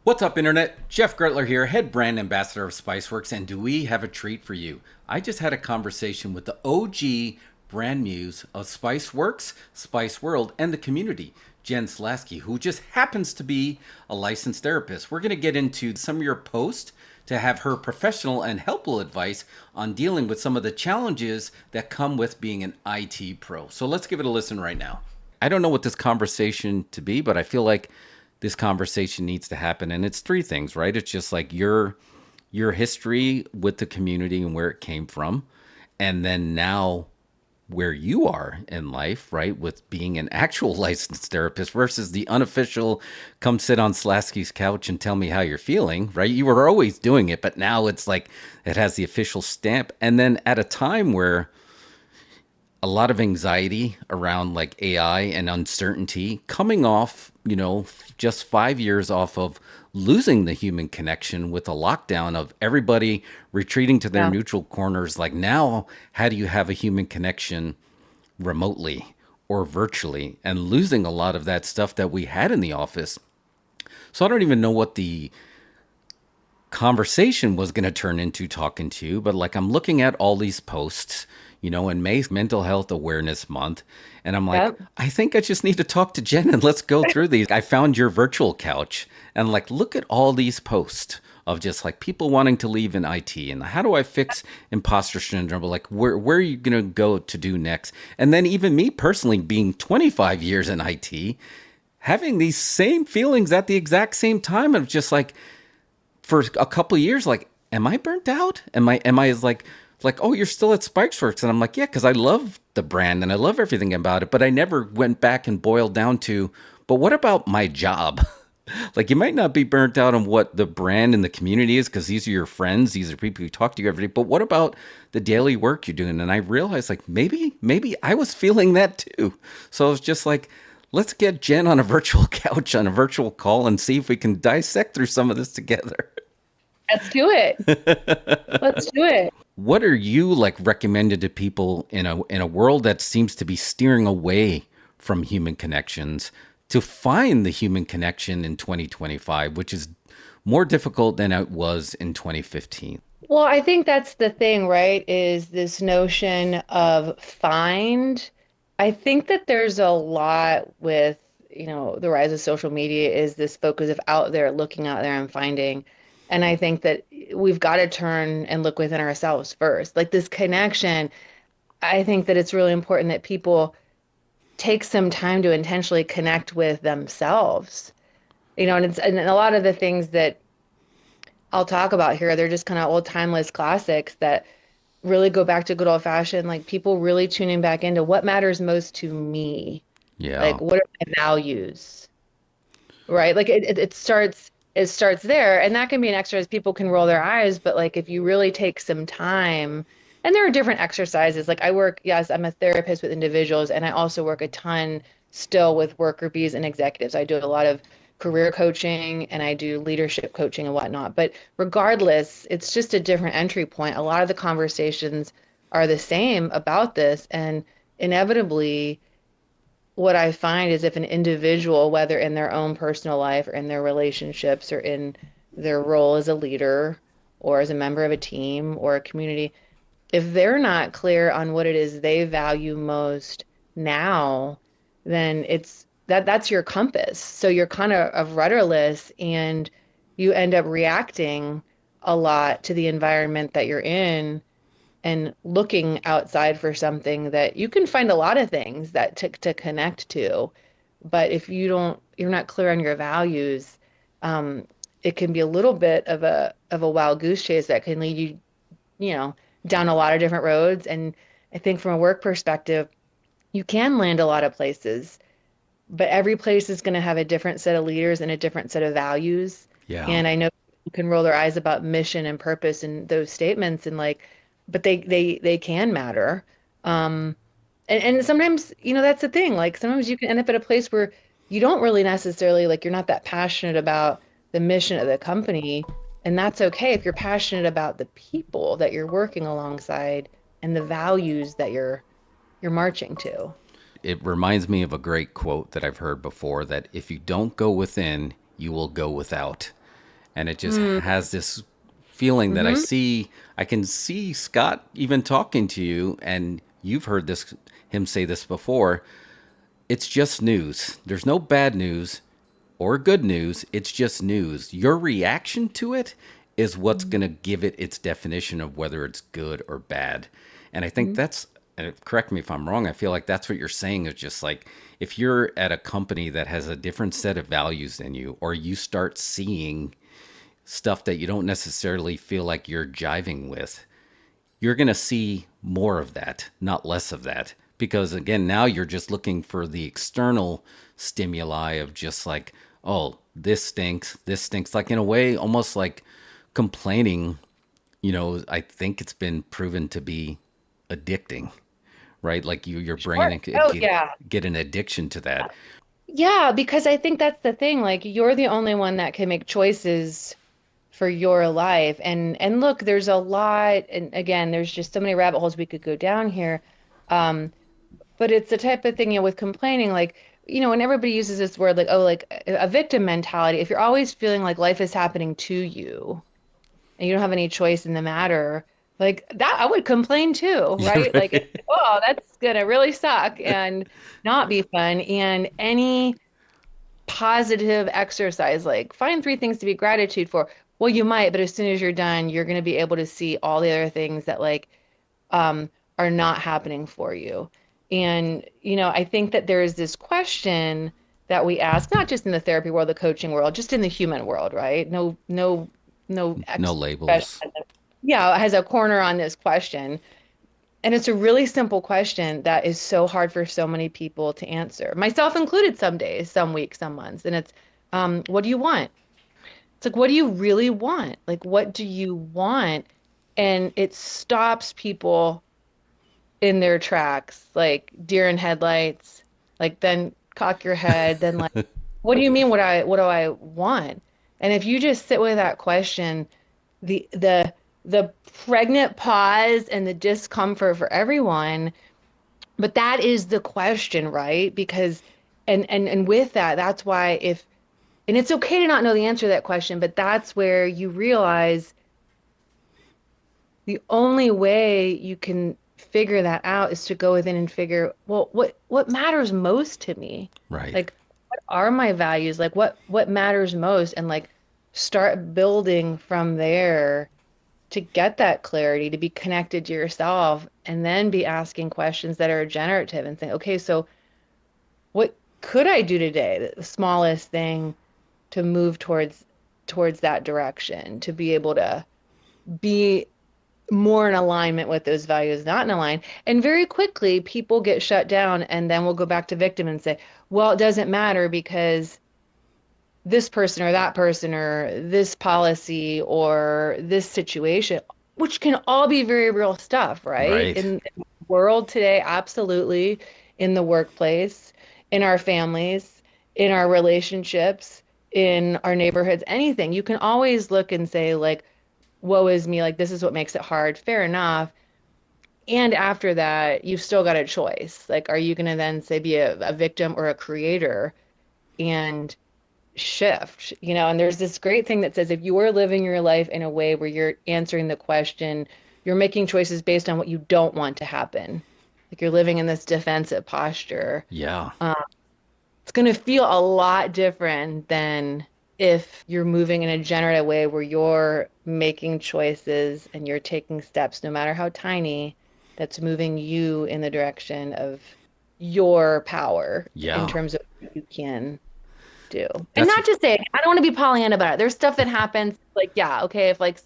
What's up, Internet? Jeff Gretler here, head brand ambassador of Spiceworks, and do we have a treat for you? I just had a conversation with the OG brand muse of Spiceworks, Spiceworld, and the community, Jen Slaski, who just happens to be a licensed therapist. We're going to get into some of your posts to have her professional and helpful advice on dealing with some of the challenges that come with being an IT pro. So let's give it a listen right now. I don't know what this conversation to be, but I feel like this conversation needs to happen, and it's three things, right? It's just like your history with the community and where it came from, and then now where you are in life, right, with being an actual licensed therapist versus the unofficial come sit on Slaski's couch and tell me how you're feeling, right? You were always doing it, but now it's like it has the official stamp. And then at a time where a lot of anxiety around like AI and uncertainty coming off, just 5 years off of losing the human connection with a lockdown of everybody retreating to their neutral corners. Like now, how do you have a human connection remotely or virtually and losing a lot of that stuff that we had in the office? So I don't even know what the conversation was going to turn into talking to you, but like I'm looking at all these posts, in May's Mental Health Awareness Month. And I'm like, Yep. I think I just need to talk to Jen and let's go through these. I found your virtual couch and like, look at all these posts of just like people wanting to leave in IT and how do I fix imposter syndrome? Like, where are you going to go to do next? And then even me personally being 25 years in IT, having these same feelings at the exact same time of just like, for a couple of years, like, am I burnt out? Am I like, oh, you're still at Spiceworks? And I'm like, yeah, because I love the brand and I love everything about it, but I never went back and boiled down to, but what about my job? Like, you might not be burnt out on what the brand and the community is because these are your friends, these are people who talk to you every day, but what about the daily work you're doing? And I realized like maybe I was feeling that too. So I was just like, let's get Jen on a virtual couch on a virtual call and see if we can dissect through some of this together. Let's do it. Let's do it. What are you like recommended to people in a world that seems to be steering away from human connections to find the human connection in 2025, which is more difficult than it was in 2015? Well, I think that's the thing, right? Is this notion of find. I think that there's a lot with, the rise of social media is this focus of out there, looking out there and finding. And I think that we've got to turn and look within ourselves first. Like this connection, I think that it's really important that people take some time to intentionally connect with themselves. And a lot of the things that I'll talk about here, they're just kind of old timeless classics that really go back to good old fashioned, like people really tuning back into what matters most to me. Yeah. Like what are my values, right? Like it starts there, and that can be an exercise people can roll their eyes, but like if you really take some time, and there are different exercises. Like I work, yes, I'm a therapist with individuals, and I also work a ton still with worker bees and executives. I do a lot of career coaching and I do leadership coaching and whatnot. But regardless, it's just a different entry point. A lot of the conversations are the same about this, and inevitably what I find is if an individual, whether in their own personal life or in their relationships or in their role as a leader or as a member of a team or a community, if they're not clear on what it is they value most now, then that's your compass. So you're kind of rudderless and you end up reacting a lot to the environment that you're in and looking outside for something that you can find a lot of things that to connect to. But if you're not clear on your values, it can be a little bit of a wild goose chase that can lead you, down a lot of different roads. And I think from a work perspective, you can land a lot of places, but every place is going to have a different set of leaders and a different set of values. Yeah. And I know people can roll their eyes about mission and purpose and those statements and like, but they can matter. And sometimes, that's the thing. Like sometimes you can end up at a place where you don't really necessarily like you're not that passionate about the mission of the company, and that's okay if you're passionate about the people that you're working alongside and the values that you're marching to. It reminds me of a great quote that I've heard before that if you don't go within, you will go without. And it just Mm, has this feeling that hmm. I can see Scott even talking to you, and you've heard this, him say this before. It's just news. There's no bad news or good news. It's just news. Your reaction to it is what's going to give it its definition of whether it's good or bad. And I think that's, and correct me if I'm wrong, I feel like that's what you're saying is just like if you're at a company that has a different set of values than you, or you start seeing stuff that you don't necessarily feel like you're jiving with, you're going to see more of that, not less of that. Because again, now you're just looking for the external stimuli of just like, oh, this stinks, this stinks. Like in a way, almost like complaining, I think it's been proven to be addicting, right? Like your Sure. brain Oh, yeah. get an addiction to that. Yeah, because I think that's the thing. Like, you're the only one that can make choices for your life. And look, there's a lot, and again, there's just so many rabbit holes we could go down here. Um, but it's the type of thing, with complaining, like, when everybody uses this word, like, oh, like a victim mentality, if you're always feeling like life is happening to you and you don't have any choice in the matter, like that, I would complain too, right? Like, oh, that's gonna really suck and not be fun. And any positive exercise, like find three things to be gratitude for. Well, you might, but as soon as you're done, you're going to be able to see all the other things that are not happening for you. And I think that there is this question that we ask, not just in the therapy world, the coaching world, just in the human world, right? No No expert, labels. yeah, has a corner on this question. And it's a really simple question that is so hard for so many people to answer, myself included, some days, some weeks, some months. And it's, what do you want? It's like, what do you really want? Like, what do you want? And it stops people in their tracks, like deer in headlights, like then cock your head, then like, what do you mean what do I want? And if you just sit with that question, the pregnant pause and the discomfort for everyone, but that is the question, right? Because and with that, that's why if and it's okay to not know the answer to that question, but that's where you realize the only way you can figure that out is to go within and figure, well, what matters most to me? Right. Like, what are my values? Like, what matters most? And like, start building from there to get that clarity, to be connected to yourself, and then be asking questions that are generative and saying, okay, so what could I do today? The smallest thing to move towards that direction, to be able to be more in alignment with those values, not in alignment. And very quickly, people get shut down, and then we'll go back to victim and say, well, it doesn't matter because this person or that person or this policy or this situation, which can all be very real stuff, right? Right. In the world today, absolutely, in the workplace, in our families, in our relationships, in our neighborhoods, anything. You can always look and say, like, woe is me, like, this is what makes it hard. Fair enough. And after that, you've still got a choice. Like, are you going to then say be a victim or a creator? And shift, and there's this great thing that says if you are living your life in a way where you're answering the question, you're making choices based on what you don't want to happen. Like you're living in this defensive posture. Yeah. Um, it's going to feel a lot different than if you're moving in a generative way where you're making choices and you're taking steps, no matter how tiny, that's moving you in the direction of your power in Yeah. terms of what you can do. And That's not to say, I don't want to be Pollyanna about it. There's stuff that happens, like, yeah, okay, if like,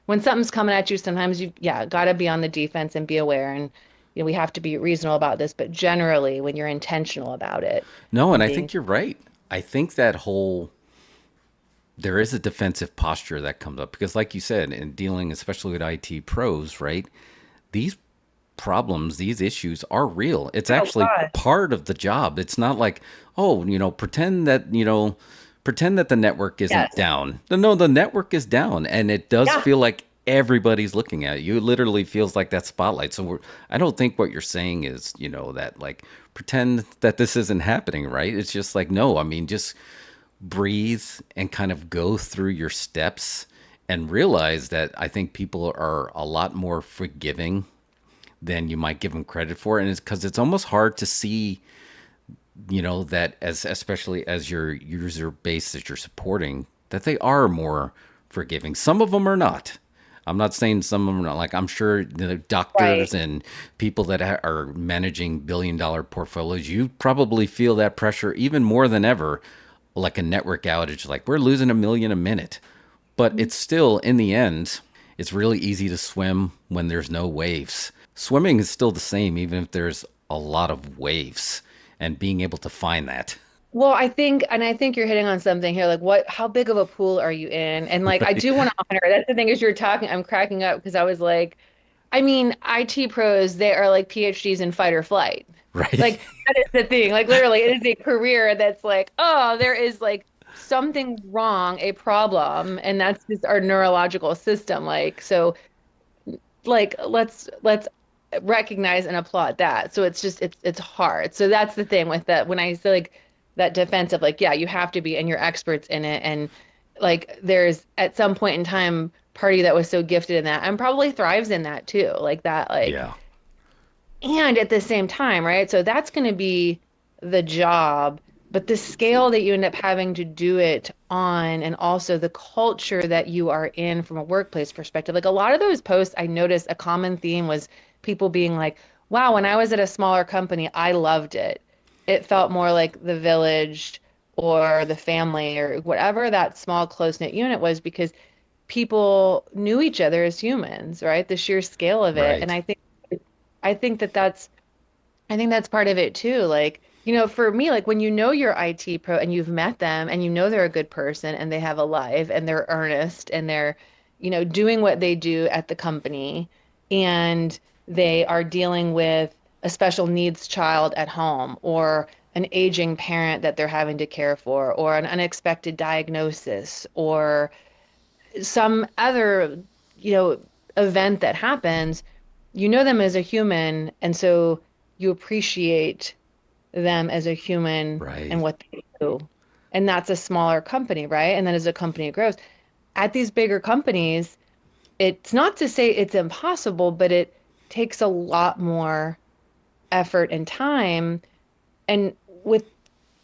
when something's coming at you, sometimes yeah, got to be on the defense and be aware. And, we have to be reasonable about this. But generally, when you're intentional about it no, and and I being, think you're right. I think that whole there is a defensive posture that comes up because, like you said, in dealing especially with IT pros, right? These problems, these issues are real. It's oh actually God, part of the job. It's not like, oh, pretend that the network isn't yes, down. No, the network is down, and it does yeah, feel like everybody's looking at it. You. It literally feels like that spotlight. So I don't think what you're saying is, that like pretend that this isn't happening, right? It's just like, no, I mean, just breathe and kind of go through your steps and realize that I think people are a lot more forgiving than you might give them credit for. And it's because it's almost hard to see, that as especially as your user base that you're supporting, that they are more forgiving. Some of them are not. I'm not saying some of them are not. Like, I'm sure the Right. doctors and people that are managing billion-dollar portfolios, you probably feel that pressure even more than ever, like a network outage. Like, we're losing 1 million a minute. But it's still, in the end, it's really easy to swim when there's no waves. Swimming is still the same, even if there's a lot of waves, and being able to find that. Well, I think you're hitting on something here. Like, how big of a pool are you in? And like, I Right. do want to honor, that's the thing as you're talking, I'm cracking up because I was like, I mean, IT pros, they are like PhDs in fight or flight. Right. Like, that is the thing. Like, literally, it is a career that's like, oh, there is like something wrong, a problem, and that's just our neurological system. Like, so, like, let's recognize and applaud that. So it's just it's hard. So that's the thing with that when I say like that defensive, like, yeah, you have to be and you're experts in it. And like there's at some point in time party that was so gifted in that and probably thrives in that too. Like that, like Yeah. and at the same time, right? So that's going to be the job, but the scale that you end up having to do it on, and also the culture that you are in from a workplace perspective. Like a lot of those posts, I noticed a common theme was people being like, wow, when I was at a smaller company, I loved it. It felt more like the village or the family or whatever that small close-knit unit was because people knew each other as humans, right? The sheer scale of it. And Right. I think that I think that's part of it too. Like, for me, like when you know your IT pro and you've met them and you know they're a good person and they have a life and they're earnest and they're, doing what they do at the company and they are dealing with a special needs child at home or an aging parent that they're having to care for or an unexpected diagnosis or some other, you know, event that happens, you know them as a human, and so you appreciate them as a human and Right. what they do. And that's a smaller company, right? And then as a company grows, at these bigger companies, it's not to say it's impossible, but it takes a lot more effort and time. And with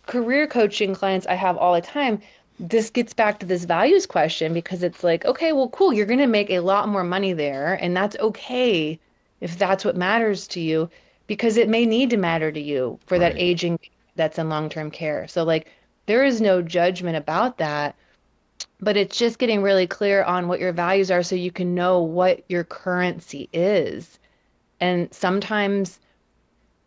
career coaching clients I have all the time, this gets back to this values question because it's like, okay, well, cool, you're going to make a lot more money there, and that's okay if that's what matters to you, because it may need to matter to you for that Right. aging that's in long-term care. So, like, there is no judgment about that, but it's just getting really clear on what your values are so you can know what your currency is. And sometimes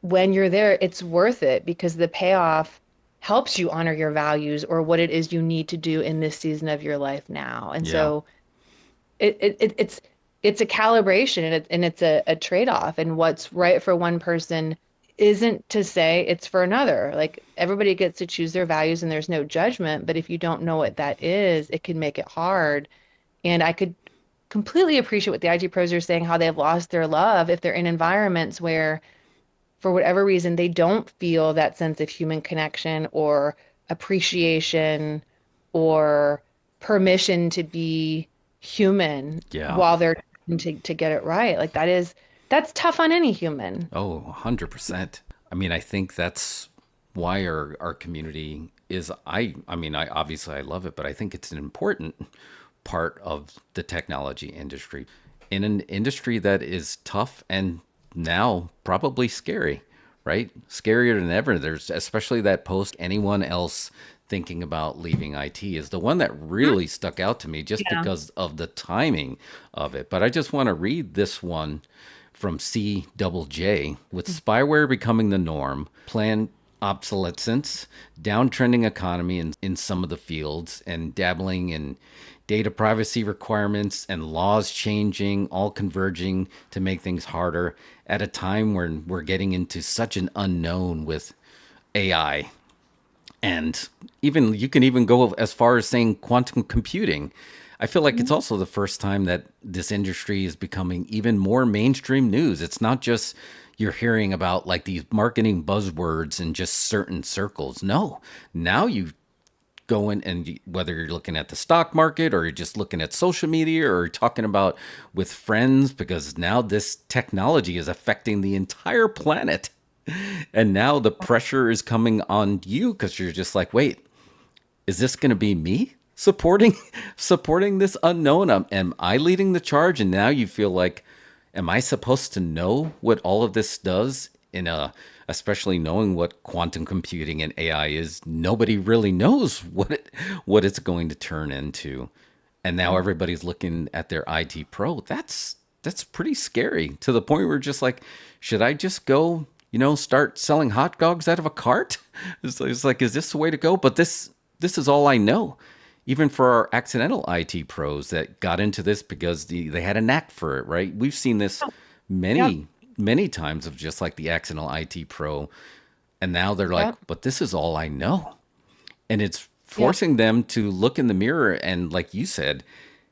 when you're there, it's worth it because the payoff helps you honor your values or what it is you need to do in this season of your life now. And Yeah. so it's a calibration and it's a trade-off. And what's right for one person isn't to say it's for another. Like everybody gets to choose their values and there's no judgment, but if you don't know what that is, it can make it hard. And I could completely appreciate what the IT pros are saying, how they've lost their love if they're in environments where for whatever reason, they don't feel that sense of human connection or appreciation or permission to be human Yeah. while they're trying to get it right. Like that's tough on any human. Oh, 100%. I mean, I think that's why our community is I mean, I obviously I love it, but I think it's an important part of the technology industry in an industry that is tough and now probably scary, right? Scarier than ever. There's especially that post anyone else thinking about leaving IT is the one that Mhm. really stuck out to me just Yeah. because of the timing of it. But I just want to read this one from C double J with spyware becoming the norm, planned obsolescence, downtrending economy in some of the fields, and dabbling in data privacy requirements and laws changing, all converging to make things harder at a time when we're getting into such an unknown with AI. And even you can even go as far as saying quantum computing. I feel like it's Mhm. also the first time that this industry is becoming even more mainstream news. It's not just you're hearing about like these marketing buzzwords in just certain circles. No, now you going and whether you're looking at the stock market or you're just looking at social media or talking about with friends, because now this technology is affecting the entire planet. And now the pressure is coming on you because you're just like, wait, is this going to be me supporting this unknown? Am I leading the charge? And now you feel like, am I supposed to know what all of this does in a especially knowing what quantum computing and AI is? Nobody really knows what it's going to turn into. And now everybody's looking at their IT pro. That's pretty scary, to the point where just like, should I just go, start selling hot dogs out of a cart? It's like, is this the way to go? But this is all I know. Even for our accidental IT pros that got into this because they had a knack for it, right? We've seen this Yep. many times of just like the accidental IT pro. And now they're like, Yep. but this is all I know. And it's Yep. forcing them to look in the mirror and, like you said,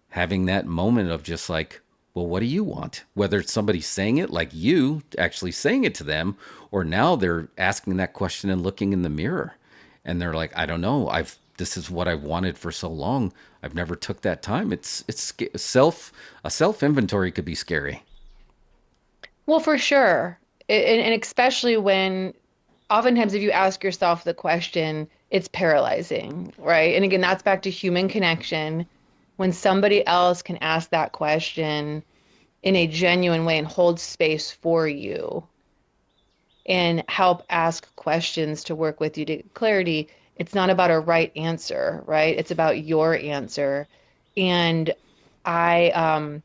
having that moment of just like, well, what do you want? Whether it's somebody saying it, like you actually saying it to them, or now they're asking that question and looking in the mirror and they're like, I don't know. This is what I've wanted for so long. I've never took that time. A self inventory could be scary. Well, for sure. And especially when oftentimes if you ask yourself the question, it's paralyzing, right? And again, that's back to human connection. When somebody else can ask that question in a genuine way and hold space for you and help ask questions to work with you to get clarity, it's not about a right answer, right? It's about your answer. And I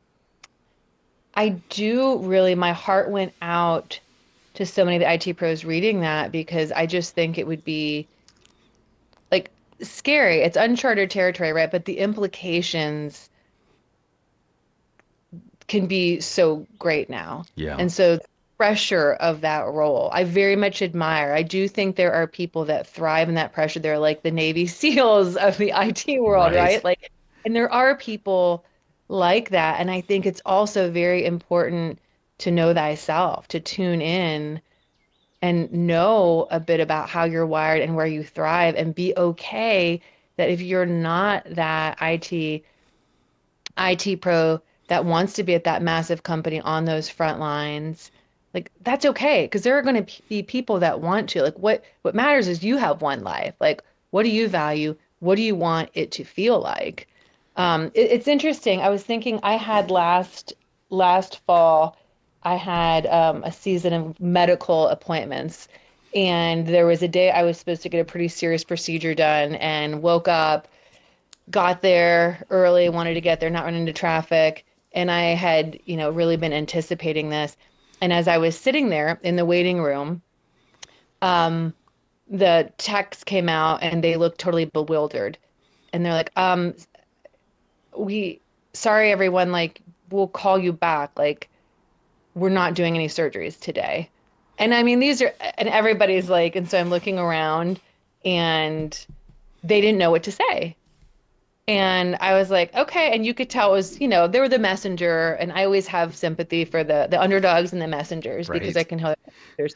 I do really, my heart went out to so many of the IT pros reading that because I just think it would be like scary. It's uncharted territory, right? But the implications can be so great now. Yeah. And so the pressure of that role, I very much admire. I do think there are people that thrive in that pressure. They're like the Navy SEALs of the IT world, Right. right? Like, and there are people like that. And I think it's also very important to know thyself, to tune in and know a bit about how you're wired and where you thrive and be okay that if you're not that IT pro that wants to be at that massive company on those front lines, like that's okay because there are going to be people that want to. Like what matters is you have one life. Like what do you value? What do you want it to feel like? It's interesting. I was thinking I had last fall, I had a season of medical appointments, and there was a day I was supposed to get a pretty serious procedure done, and woke up, got there early, wanted to get there, not run into traffic, and I had, really been anticipating this. And as I was sitting there in the waiting room, um, the techs came out and they looked totally bewildered. And they're like, we, sorry everyone, like, we'll call you back. Like, we're not doing any surgeries today. And I mean, and everybody's like, and so I'm looking around and they didn't know what to say. And I was like, okay. And you could tell it was, they were the messenger. And I always have sympathy for the underdogs and the messengers because I Right. can help messengers.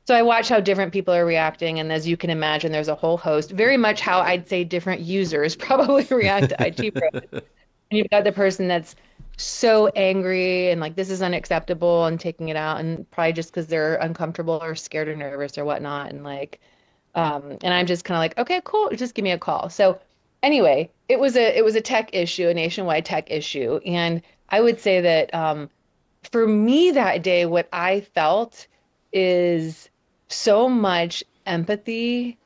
So I watch how different people are reacting. And as you can imagine, there's a whole host, very much how I'd say different users probably react to IT pros. And you've got the person that's so angry and like, this is unacceptable and taking it out. And probably just because they're uncomfortable or scared or nervous or whatnot. And like, and I'm just kind of like, okay, cool, just give me a call. So anyway, it was a tech issue, a nationwide tech issue, and I would say that for me that day, what I felt is so much empathy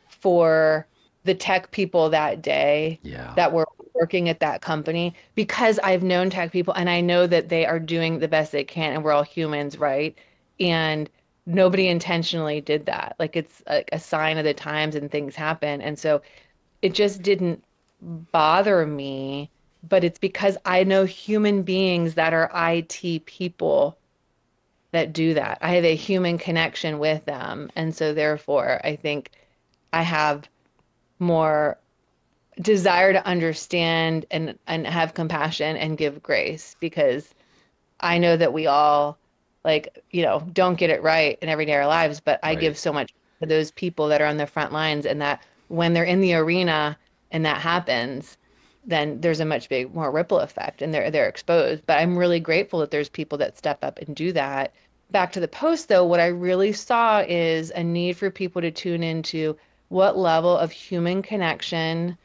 for the tech people that day Yeah. that were working at that company because I've known tech people and I know that they are doing the best they can and we're all humans, right? And nobody intentionally did that. Like it's a sign of the times and things happen. And so it just didn't bother me, but it's because I know human beings that are IT people that do that. I have a human connection with them. And so therefore, I think I have more desire to understand and have compassion and give grace because I know that we all like, don't get it right in everyday our lives, but I Right. give so much to those people that are on the front lines and that when they're in the arena and that happens, then there's a much big more ripple effect and they're exposed. But I'm really grateful that there's people that step up and do that. Back to the post though, what I really saw is a need for people to tune into what level of human connection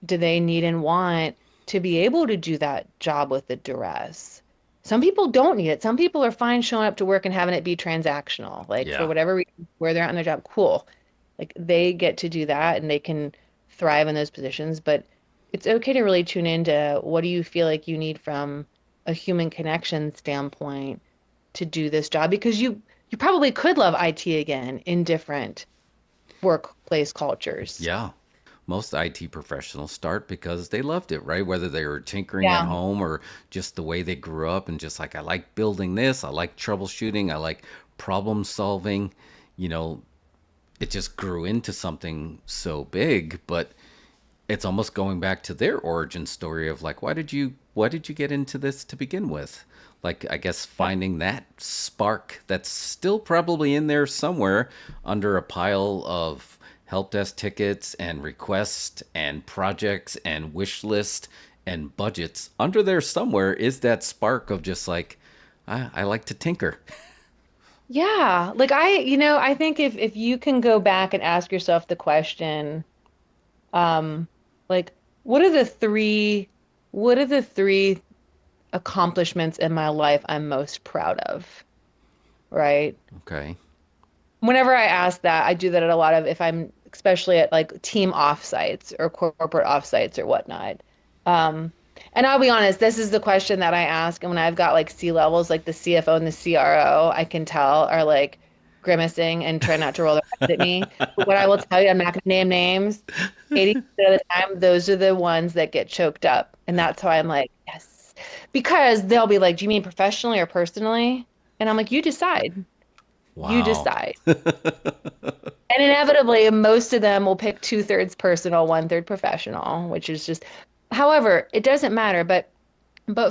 do they need and want to be able to do that job with the duress. Some people don't need it. Some people are fine showing up to work and having it be transactional, like for Yeah. whatever reason, where they're at in their job, cool. Like they get to do that and they can thrive in those positions. But it's okay to really tune into what do you feel like you need from a human connection standpoint to do this job because you probably could love IT again in different workplace cultures. Yeah. Most IT professionals start because they loved it, right? Whether they were tinkering at Yeah. home or just the way they grew up and just like, I like building this, I like troubleshooting, I like problem solving. You know, it just grew into something so big, but it's almost going back to their origin story of like, why did you get into this to begin with? Like, I guess finding that spark that's still probably in there somewhere under a pile of help desk tickets and requests and projects and wish list and budgets. Under there somewhere is that spark of just like, I like to tinker. Yeah, like I think if you can go back and ask yourself the question, um, like what are the three what are the three accomplishments in my life I'm most proud of, right? Okay. Whenever I ask that, I do that at a lot of if I'm especially at like team offsites or corporate offsites or whatnot. Um, and I'll be honest, this is the question that I ask, and when I've got like C levels, like the CFO and the CRO, I can tell are like grimacing and try not to roll their eyes at me. But what I will tell you, I'm not going to name names. 80% of the time, those are the ones that get choked up, and that's why I'm like, yes, because they'll be like, "Do you mean professionally or personally?" And I'm like, "You decide. You Wow. decide." And inevitably, most of them will pick two-thirds personal, one-third professional, which is just, however, it doesn't matter. But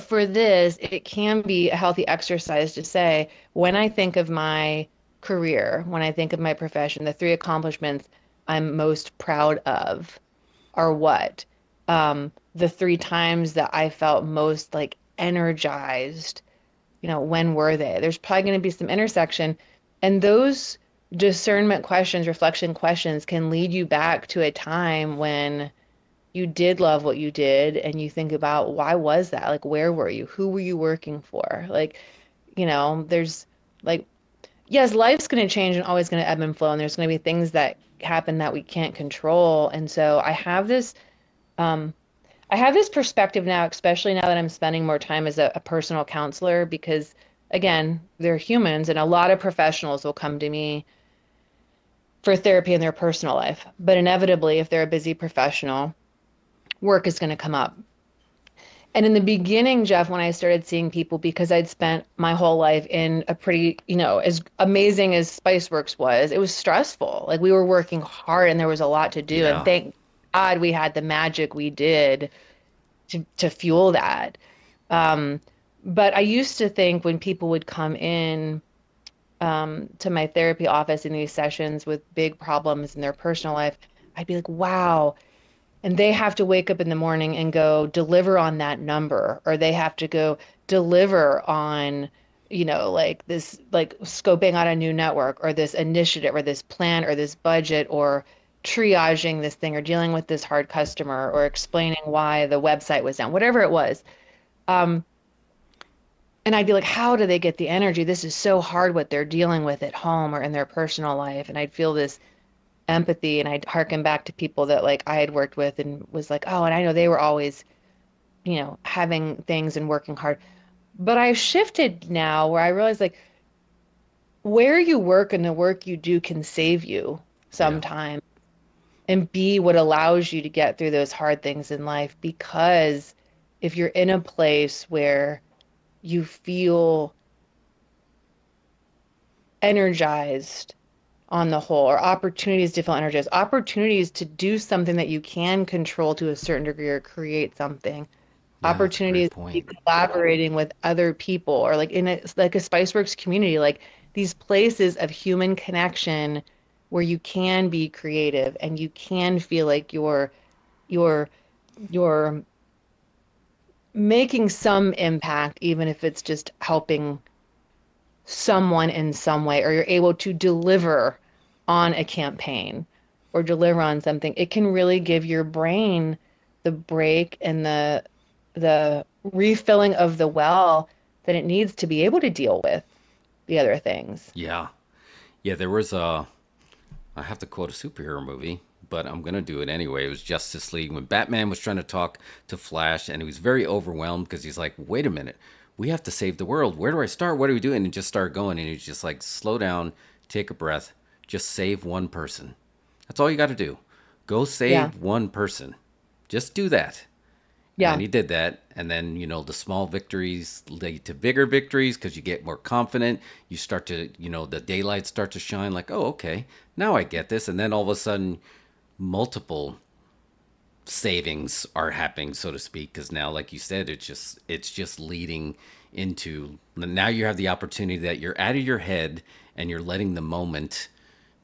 for this, it can be a healthy exercise to say, when I think of my career, when I think of my profession, the three accomplishments I'm most proud of are what? The three times that I felt most like energized, when were they? There's probably going to be some intersection. And those discernment questions, reflection questions can lead you back to a time when you did love what you did and you think about why was that? Like, where were you? Who were you working for? Like, there's like, yes, life's going to change and always going to ebb and flow. And there's going to be things that happen that we can't control. And so um, I have this perspective now, especially now that I'm spending more time as a personal counselor, because again, they're humans and a lot of professionals will come to me for therapy in their personal life. But inevitably, if they're a busy professional, work is going to come up. And in the beginning, Jeff, when I started seeing people, because I'd spent my whole life in a pretty, as amazing as Spiceworks was, it was stressful. Like we were working hard and there was a lot to do. And Yeah. thank God we had the magic we did to fuel that. Um, but I used to think when people would come in to my therapy office in these sessions with big problems in their personal life, I'd be like, wow. And they have to wake up in the morning and go deliver on that number, or they have to go deliver on, like this, like scoping out a new network or this initiative or this plan or this budget or triaging this thing or dealing with this hard customer or explaining why the website was down, whatever it was. Um, and I'd be like, how do they get the energy? This is so hard what they're dealing with at home or in their personal life. And I'd feel this empathy and I'd harken back to people that like I had worked with and was like, oh, and I know they were always, having things and working hard. But I've shifted now where I realize like where you work and the work you do can save you Yeah. sometimes and be what allows you to get through those hard things in life. Because if you're in a place where you feel energized on the whole, or opportunities to feel energized, opportunities to do something that you can control to a certain degree or create something, Yeah, that's a great opportunities to be point. collaborating with other people, or like in like a Spiceworks community, like these places of human connection where you can be creative and you can feel like you're, you're you're making some impact, even if it's just helping someone in some way, or you're able to deliver on a campaign or deliver on something, it can really give your brain the break and the refilling of the well that it needs to be able to deal with the other things. Yeah. Yeah, there was a, I have to quote a superhero movie, but I'm going to do it anyway. It was Justice League when Batman was trying to talk to Flash and he was very overwhelmed because he's like, wait a minute, we have to save the world. Where do I start? What do we do? And he just started going and he's just like, slow down, take a breath, just save one person. That's all you got to do. Go Yeah. save one person. Just do that. And then Yeah. he did that. And then, the small victories lead to bigger victories because you get more confident. You start to, the daylight start to shine like, oh, okay, now I get this. And then all of a sudden, multiple savings are happening, so to speak, because now, like you said, it's just leading into now you have the opportunity that you're out of your head and you're letting the moment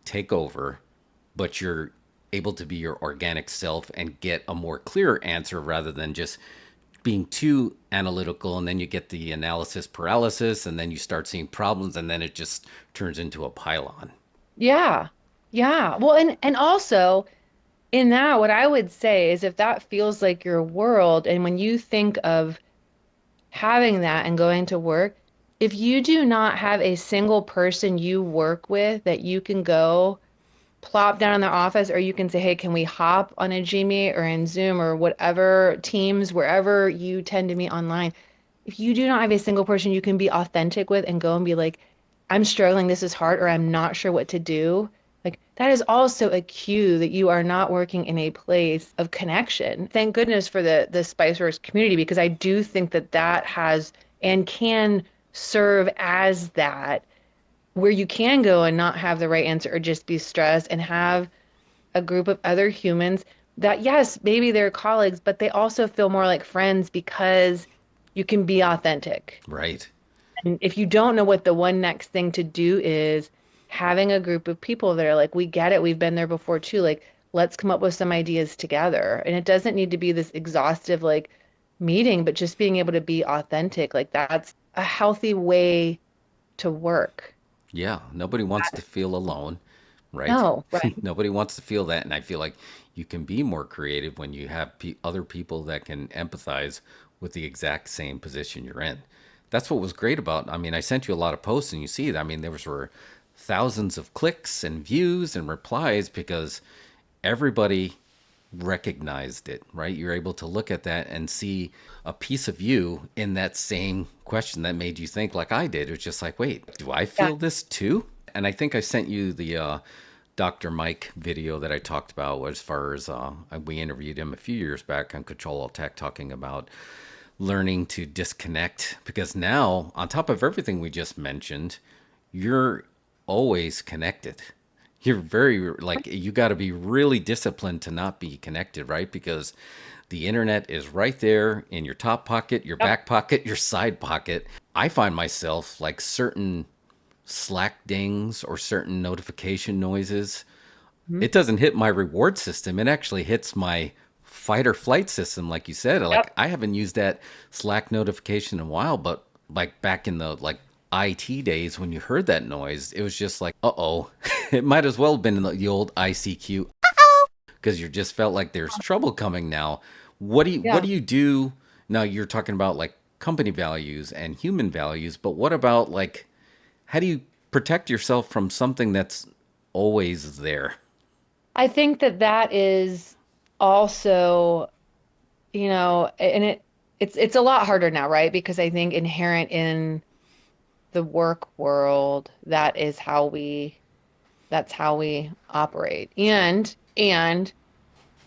take over, but you're able to be your organic self and get a more clear answer rather than just being too analytical, and then you get the analysis paralysis and then you start seeing problems and then it just turns into a pylon. Yeah. Yeah. Well, and also in that, what I would say is if that feels like your world, and when you think of having that and going to work, if you do not have a single person you work with that you can go plop down in their office, or you can say, hey, can we hop on a Gmeet or in Zoom or whatever Teams, wherever you tend to meet online. If you do not have a single person you can be authentic with and go and be like, I'm struggling, this is hard, or I'm not sure what to do, like that is also a cue that you are not working in a place of connection. Thank goodness for the Spiceworks community, because I do think that that has and can serve as that where you can go and not have the right answer or just be stressed and have a group of other humans that, yes, maybe they're colleagues, but they also feel more like friends because you can be authentic. Right. And if you don't know what the one next thing to do is, having a group of people that are like, we get it, we've been there before too, like, let's come up with some ideas together. And it doesn't need to be this exhaustive, like, meeting, but just being able to be authentic, like, that's a healthy way to work. Yeah, nobody wants to feel alone, right? No, right. Nobody wants to feel that. And I feel like you can be more creative when you have other people that can empathize with the exact same position you're in. That's what was great about, I mean, I sent you a lot of posts and you see it. I mean, there were thousands of clicks and views and replies because everybody recognized it, right? You're able to look at that and see a piece of you in that same question that made you think like I did. It's just like, wait, do I Yeah. feel this too? And I think I sent you the Dr. Mike video that I talked about as far as we interviewed him a few years back on Control Alt Tech talking about learning to disconnect because now, on top of everything we just mentioned, you're always connected. You're very, like, you got to be really disciplined to not be connected, right? Because the internet is right there in your top pocket, your Yep. back pocket, your side pocket. I find myself like certain Slack dings or certain notification noises, Mhm. it doesn't hit my reward system. It actually hits my fight or flight system, like you said. Like Yep. I haven't used that Slack notification in a while, but like back in the like IT days when you heard that noise, it was just like, uh-oh. It might as well have been in the old ICQ because you just felt like there's trouble coming now. What Yeah. do you do now? You're talking about like company values and human values, but what about like how do you protect yourself from something that's always there? I think that that is also, and it's a lot harder now, right? Because I think inherent in the work world, that's how we operate. And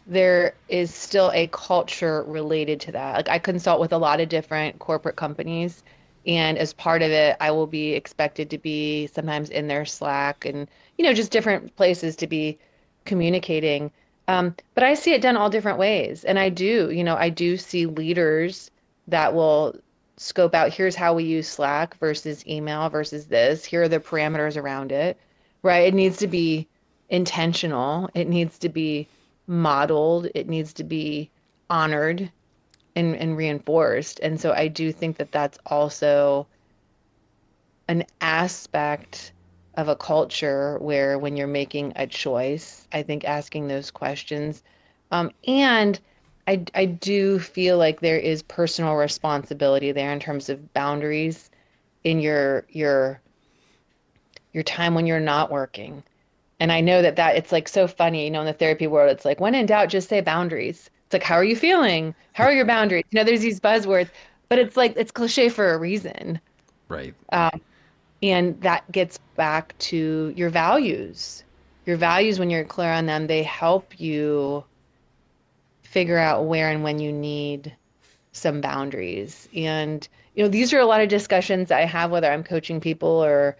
there is still a culture related to that. Like I consult with a lot of different corporate companies, and as part of it, I will be expected to be sometimes in their Slack and, just different places to be communicating. But I see it done all different ways. And I do see leaders that will scope out, here's how we use Slack versus email versus this. Here are the parameters around it, right? It needs to be intentional. It needs to be modeled. It needs to be honored and reinforced. And so I do think that that's also an aspect of a culture where when you're making a choice, I think asking those questions. And I do feel like there is personal responsibility there in terms of boundaries in your time when you're not working. And I know that it's like so funny, in the therapy world, it's like when in doubt, just say boundaries. It's like, how are you feeling? How are your boundaries? There's these buzzwords, but it's like it's cliche for a reason. Right. Um, and that gets back to your values. Your values, when you're clear on them, they help you figure out where and when you need some boundaries. And, these are a lot of discussions I have, whether I'm coaching people or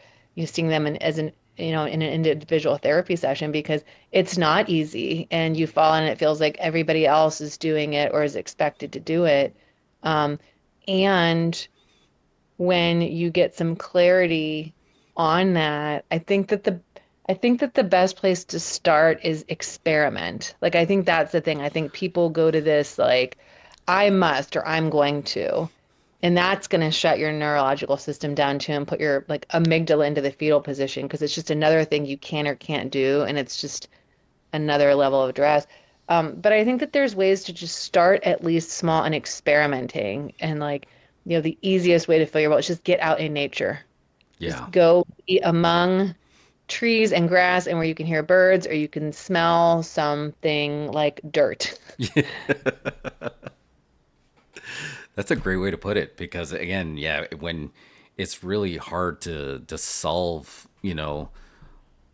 seeing them in an individual therapy session, because it's not easy and you fall in, it feels like everybody else is doing it or is expected to do it. And when you get some clarity on that, I think that the best place to start is experiment. Like, I think that's the thing. I think people go to this like, I must or I'm going to. And that's going to shut your neurological system down too and put your like amygdala into the fetal position, because it's just another thing you can or can't do. And it's just another level of stress. But I think that there's ways to just start at least small and experimenting. And like, the easiest way to feel your well is just get out in nature. Yeah. Just go be among trees and grass and where you can hear birds or you can smell something like dirt. That's a great way to put it, because again, yeah, when it's really hard to solve,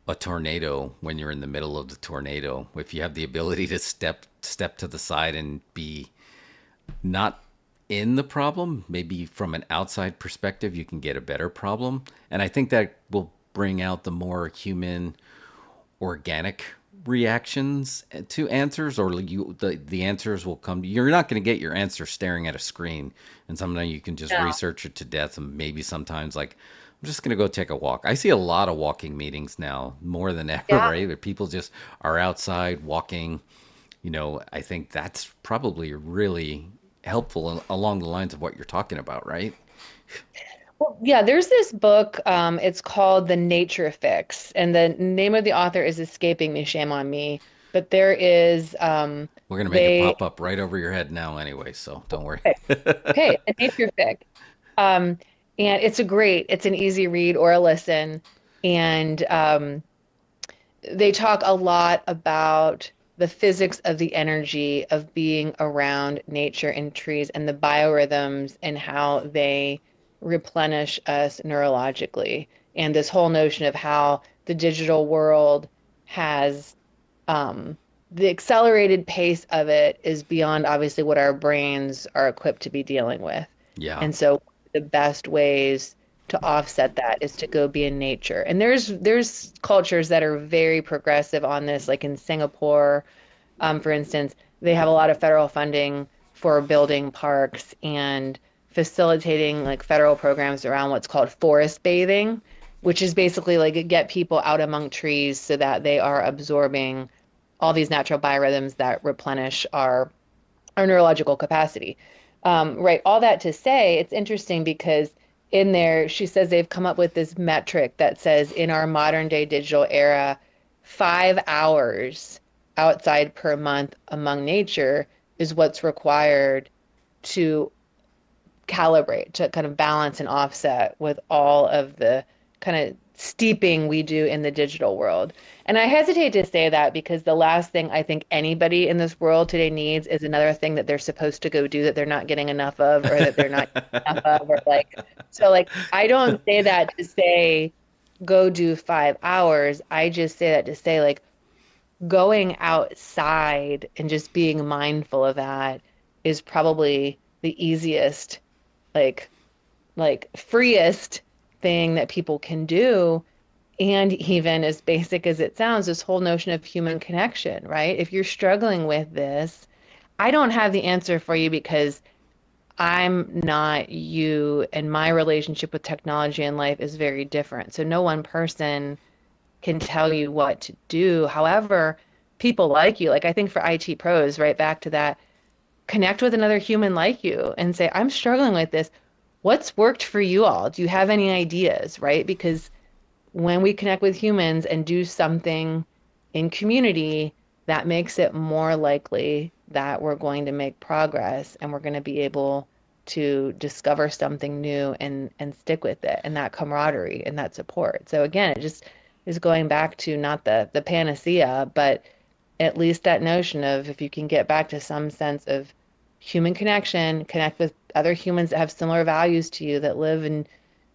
a tornado when you're in the middle of the tornado. If you have the ability to step to the side and be not in the problem, maybe from an outside perspective, you can get a better problem. And I think that will bring out the more human, organic reactions to answers, or the answers will come. You're not going to get your answer staring at a screen, and sometimes you can just No. research it to death. And maybe sometimes, like, I'm just going to go take a walk. I see a lot of walking meetings now, more than ever, Yeah. right? Where people just are outside walking. I think that's probably really helpful along the lines of what you're talking about, right? Well, yeah, there's this book, it's called The Nature Fix, and the name of the author is escaping me, shame on me. But there is, We're going to make it they, pop up right over your head now anyway, so don't worry. okay, The Nature Fix. Um, and it's an easy read or a listen. And they talk a lot about the physics of the energy of being around nature and trees and the biorhythms and how they replenish us neurologically. And this whole notion of how the digital world has the accelerated pace of it is beyond obviously what our brains are equipped to be dealing with. Yeah. And so the best ways to offset that is to go be in nature. And there's cultures that are very progressive on this, like in Singapore, for instance, they have a lot of federal funding for building parks and facilitating like federal programs around what's called forest bathing, which is basically like get people out among trees so that they are absorbing all these natural biorhythms that replenish our neurological capacity. Right. All that to say, it's interesting because in there, she says they've come up with this metric that says in our modern day digital era, 5 hours outside per month among nature is what's required to calibrate, to kind of balance and offset with all of the kind of steeping we do in the digital world. And I hesitate to say that because the last thing I think anybody in this world today needs is another thing that they're supposed to go do that they're not getting enough of or that they're not getting enough of or like so like I don't say that to say go do 5 hours. I just say that to say like going outside and just being mindful of that is probably the easiest like freest thing that people can do. And even as basic as it sounds, this whole notion of human connection, right? If you're struggling with this, I don't have the answer for you because I'm not you, and my relationship with technology and life is very different. So no one person can tell you what to do. However, people like you. Like I think for IT pros, right back to that, connect with another human like you and say, I'm struggling with this. What's worked for you all? Do you have any ideas, right? Because when we connect with humans and do something in community, that makes it more likely that we're going to make progress and we're going to be able to discover something new and stick with it and that camaraderie and that support. So again, it just is going back to not the panacea, but at least that notion of if you can get back to some sense of human connection, connect with other humans that have similar values to you, that live in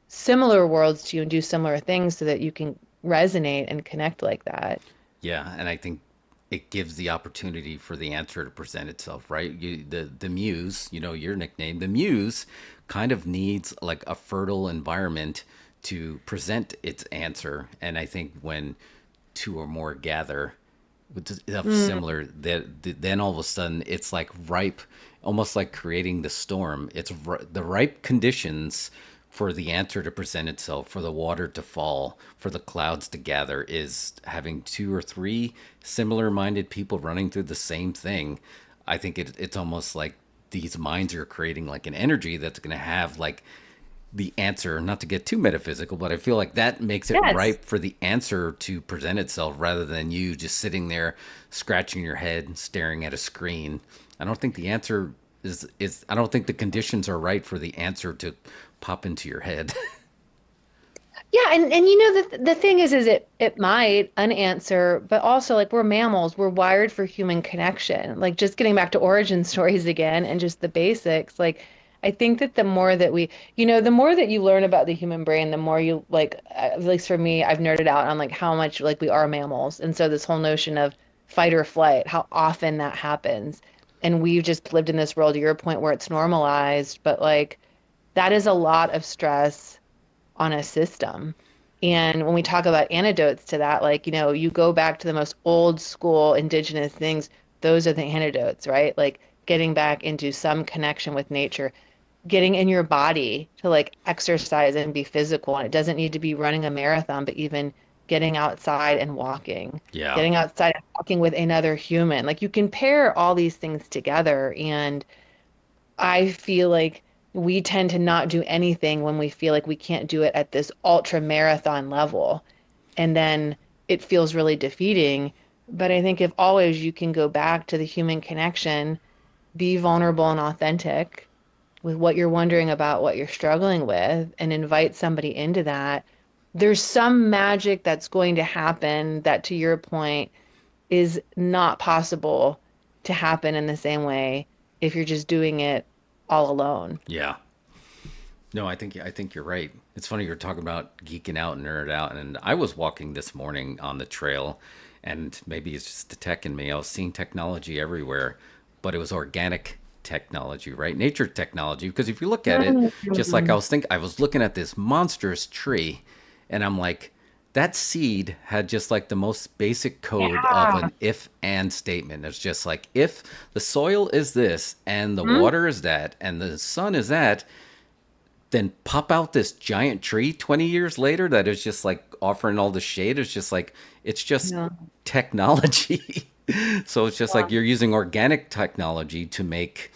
similar worlds to you and do similar things so that you can resonate and connect like that. Yeah, and I think it gives the opportunity for the answer to present itself, right? The muse, your nickname, the muse, kind of needs like a fertile environment to present its answer. And I think when two or more gather of Mm, similar, that then all of a sudden it's like ripe, almost like creating the storm. It's the ripe conditions for the answer to present itself, for the water to fall, for the clouds to gather, is having two or three similar minded people running through the same thing. I think it's almost like these minds are creating like an energy that's going to have like the answer, not to get too metaphysical, but I feel like that makes it yes. ripe for the answer to present itself rather than you just sitting there scratching your head and staring at a screen. I don't think the answer is I don't think the conditions are right for the answer to pop into your head. Yeah, and you know the thing is it might unanswer, but also like we're mammals, we're wired for human connection. Like just getting back to origin stories again and just the basics. Like I think that the more that the more that you learn about the human brain, the more you like at least for me, I've nerded out on like how much like we are mammals. And so this whole notion of fight or flight, how often that happens. And we've just lived in this world to your point where it's normalized, but like that is a lot of stress on a system. And when we talk about antidotes to that, like, you go back to the most old school indigenous things, those are the antidotes, right? Like getting back into some connection with nature, getting in your body to like exercise and be physical. And it doesn't need to be running a marathon, but even getting outside and walking, Yeah. getting outside and walking with another human. Like you can pair all these things together. And I feel like we tend to not do anything when we feel like we can't do it at this ultra marathon level. And then it feels really defeating. But I think if always you can go back to the human connection, be vulnerable and authentic with what you're wondering about, what you're struggling with, and invite somebody into that, there's some magic that's going to happen that, to your point, is not possible to happen in the same way if you're just doing it all alone. Yeah. No, I think you're right. It's funny you're talking about geeking out and nerd out, and I was walking this morning on the trail, and maybe it's just the tech in me. I was seeing technology everywhere, but it was organic technology, right? Nature technology. Because if you look at it, just like Mm. I was looking at this monstrous tree, and I'm like, that seed had just like the most basic code of Yeah. an if and statement. It's just like if the soil is this and the Mhm. water is that and the sun is that, then pop out this giant tree 20 years later that is just like offering all the shade. It's just like it's just Yeah. technology. So it's just like Yeah. you're using organic technology to make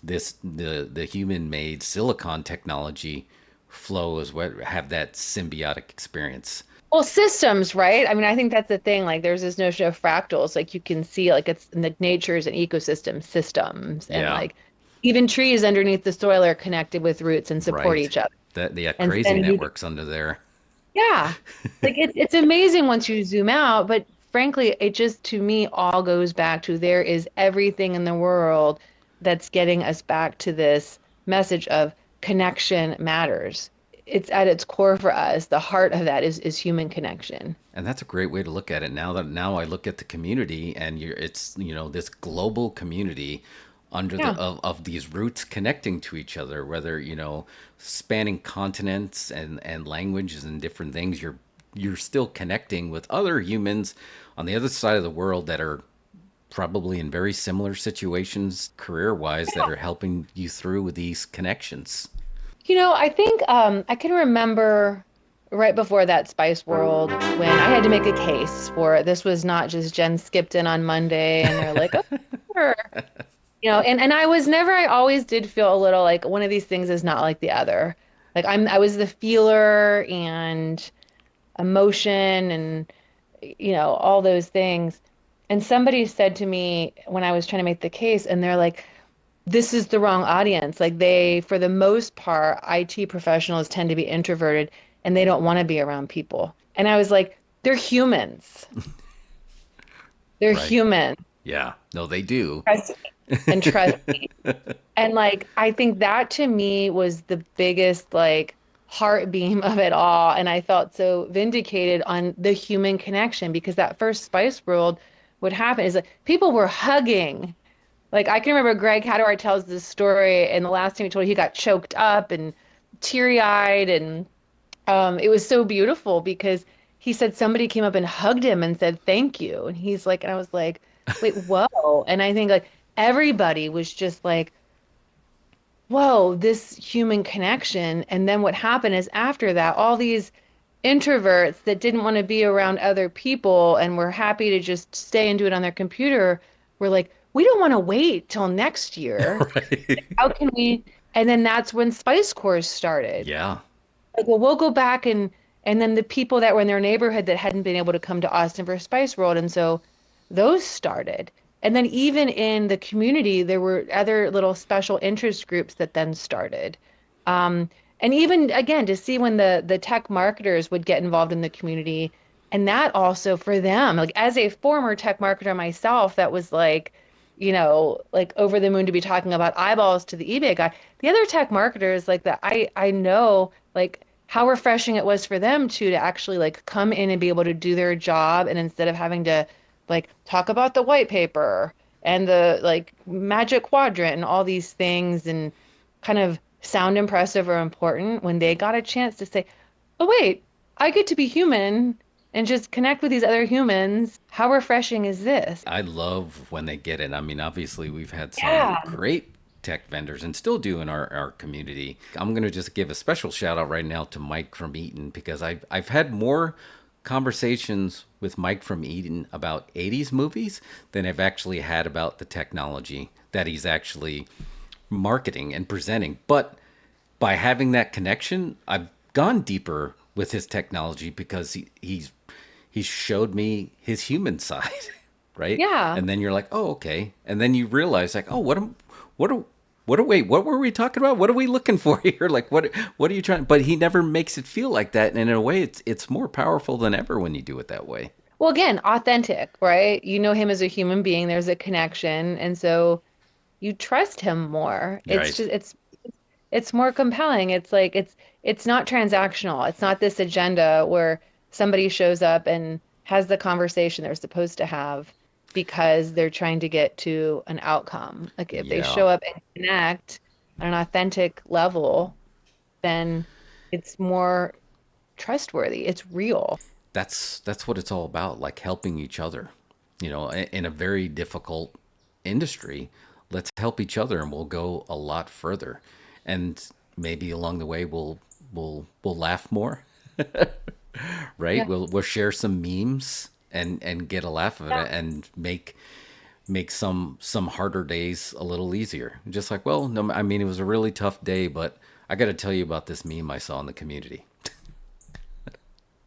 the human made silicon technology flow as well, have that symbiotic experience. Well, systems, right? I mean, I think that's the thing. Like, there's this notion of fractals. Like, you can see, like, it's in the natures and ecosystem systems, and Yeah, like, even trees underneath the soil are connected with roots and support right. each other. That the And crazy then you, networks under there. yeah, like it's amazing once you zoom out. But frankly, it just to me all goes back to there is everything in the world that's getting us back to this message of connection matters. It's at its core for us. The heart of that is human connection. And that's a great way to look at it. Now I look at the community, and it's this global community under the Yeah. of these roots connecting to each other, whether spanning continents and languages and different things. You're still connecting with other humans on the other side of the world that are probably in very similar situations career wise that are helping you through with these connections. I think I can remember. right before that Spice World, when I had to make a case for it. This was not just Jen skipped in on Monday and they're like, oh, sure. And I always did feel a little like one of these things is not like the other. Like I was the feeler and emotion and all those things. And somebody said to me when I was trying to make the case, and they're like, this is the wrong audience. Like for the most part, IT professionals tend to be introverted and they don't want to be around people. And I was like, they're humans. They're Right. human. Yeah. No, they do. Trust and trust me. And like, I think that to me was the biggest like heartbeam of it all. And I felt so vindicated on the human connection because that first Spice World would happen is like people were hugging. Like I can remember Greg Hadawar tells this story, and the last time he told it, he got choked up and teary-eyed, and it was so beautiful because he said somebody came up and hugged him and said thank you, and he's like, and I was like, wait, whoa, and I think like everybody was just like, whoa, this human connection, and then what happened is after that, all these introverts that didn't want to be around other people and were happy to just stay and do it on their computer were like, we don't want to wait till next year. Right. How can we? And then that's when Spice Cores started. Yeah. Like, well, we'll go back and then the people that were in their neighborhood that hadn't been able to come to Austin for Spice World, and so those started. And then even in the community, there were other little special interest groups that then started. And even again, to see when the tech marketers would get involved in the community, and that also for them, like as a former tech marketer myself, that was like over the moon to be talking about eyeballs to the eBay guy. The other tech marketers like that, I know like how refreshing it was for them too to actually like come in and be able to do their job, and instead of having to like talk about the white paper and the like magic quadrant and all these things and kind of sound impressive or important, when they got a chance to say, oh wait, I get to be human and just connect with these other humans. How refreshing is this? I love when they get it. I mean, obviously, we've had some Yeah. great tech vendors and still do in our community. I'm going to just give a special shout out right now to Mike from Eaton because I've had more conversations with Mike from Eaton about 80s movies than I've actually had about the technology that he's actually marketing and presenting. But by having that connection, I've gone deeper with his technology because he's showed me his human side, right? Yeah. And then you're like, oh, okay. And then you realize like, oh, wait, what were we talking about? What are we looking for here? Like, what are you trying? But he never makes it feel like that. And in a way, it's more powerful than ever when you do it that way. Well, again, authentic, right? You know him as a human being, there's a connection, and so you trust him more. It's Right. just it's more compelling. It's like it's not transactional. It's not this agenda where somebody shows up and has the conversation they're supposed to have because they're trying to get to an outcome. Like if they Yeah. show up and connect on an authentic level, then it's more trustworthy. It's real. That's what it's all about, like helping each other. In a very difficult industry, let's help each other and we'll go a lot further. And maybe along the way we'll laugh more, right? Yeah. We'll share some memes and get a laugh of it and make some harder days a little easier. Just like, well, no, I mean, it was a really tough day, but I got to tell you about this meme I saw in the community.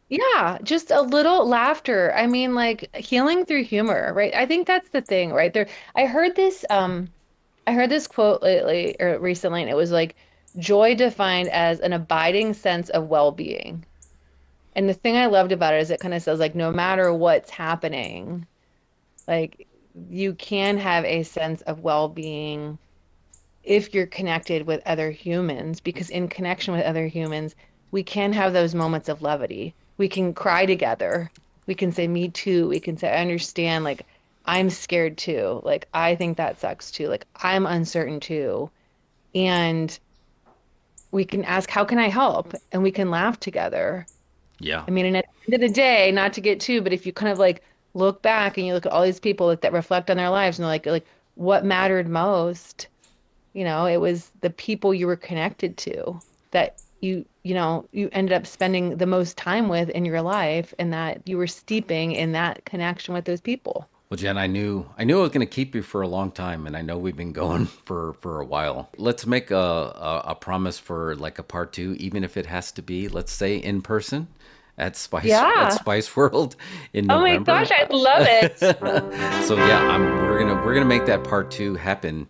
Yeah, just a little laughter. I mean, like healing through humor, right? I think that's the thing, right? I heard this quote lately or recently, and it was like joy defined as an abiding sense of well-being. And the thing I loved about it is it kind of says like no matter what's happening, like you can have a sense of well-being if you're connected with other humans, because in connection with other humans, we can have those moments of levity. We can cry together. We can say, me too. We can say, I understand. Like, I'm scared too. Like, I think that sucks too. Like, I'm uncertain too. And we can ask, how can I help? And we can laugh together. Yeah. I mean, and at the end of the day, not to get too, but if you kind of like look back and you look at all these people that reflect on their lives and they're like what mattered most, it was the people you were connected to that you ended up spending the most time with in your life, and that you were steeping in that connection with those people. Well, Jen, I knew I was going to keep you for a long time, and I know we've been going for a while. Let's make a promise for like a part two, even if it has to be, let's say, in person at Yeah. Spice World in Oh my gosh, November. I love it. So yeah, we're gonna make that part two happen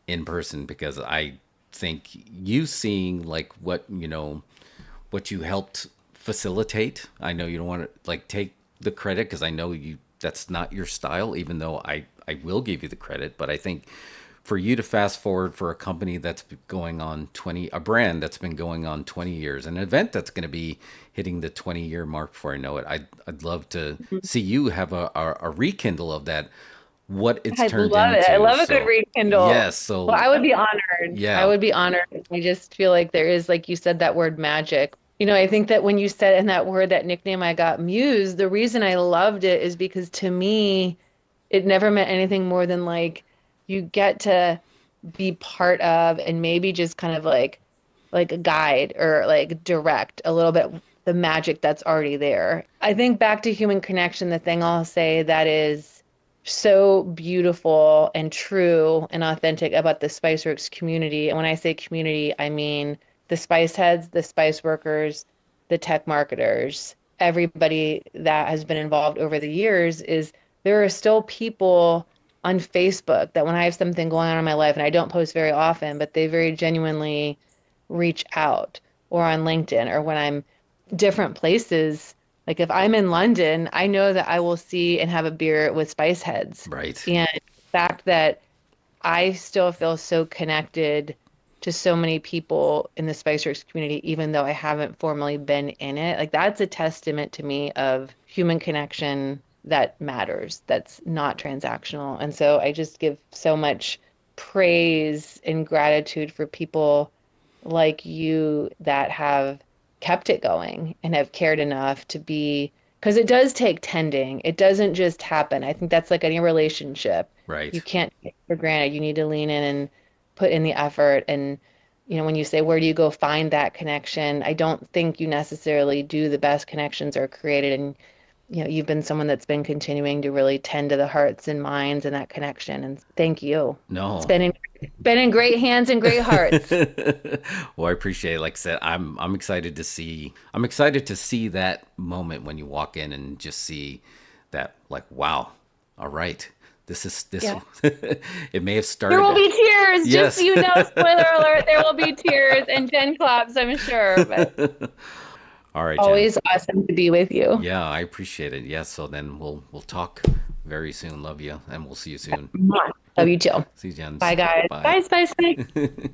in person because I think you seeing like what you helped facilitate. I know you don't want to like take the credit because I know you that's not your style, even though I will give you the credit. But I think for you to fast forward for a company that's going on 20, a brand that's been going on 20 years, an event that's going to be hitting the 20-year mark before I know it, I'd love to see you have a rekindle of that, what it's I turned love it. I into. love a good So, rekindle. yes. Well, So, I would be honored. I yeah. would be honored. I just feel like there is, like you said, that word magic. I think that when you said in that word, that nickname I got, Muse, the reason I loved it is because to me, it never meant anything more than like you get to be part of and maybe just kind of like a guide or like direct a little bit the magic that's already there. I think back to human connection, the thing I'll say that is so beautiful and true and authentic about the Spiceworks community. And when I say community, I mean the spice heads, the spice workers, the tech marketers, everybody that has been involved over the years is there are still people on Facebook that when I have something going on in my life, and I don't post very often, but they very genuinely reach out, or on LinkedIn, or when I'm different places. Like if I'm in London, I know that I will see and have a beer with Spice Heads. Right. And the fact that I still feel so connected to so many people in the Spiceworks community, even though I haven't formally been in it, like that's a testament to me of human connection that matters, that's not transactional. And so I just give so much praise and gratitude for people like you that have kept it going and have cared enough to be, because it does take tending. It doesn't just happen. I think that's like any relationship. You Right. can't take it for granted. You need to lean in and put in the effort. And, when you say, where do you go find that connection? I don't think you necessarily do the best connections are created. And, you've been someone that's been continuing to really tend to the hearts and minds and that connection. And thank you. It's No. been in great hands and great hearts. Well, I appreciate it. Like I said, I'm excited to see that moment when you walk in and just see that like, wow, all right. This Yeah. it may have There will started. be tears, just so Yes. you know, spoiler alert, there will be tears and Jen claps, I'm sure, but All right, Jen. always awesome to be with you. Yeah, I appreciate it. Yes, so then we'll talk very soon. Love you, and we'll see you soon. Mwah. Love you too. See you, Jen. Bye, guys. Bye. Bye, Spice. Bye.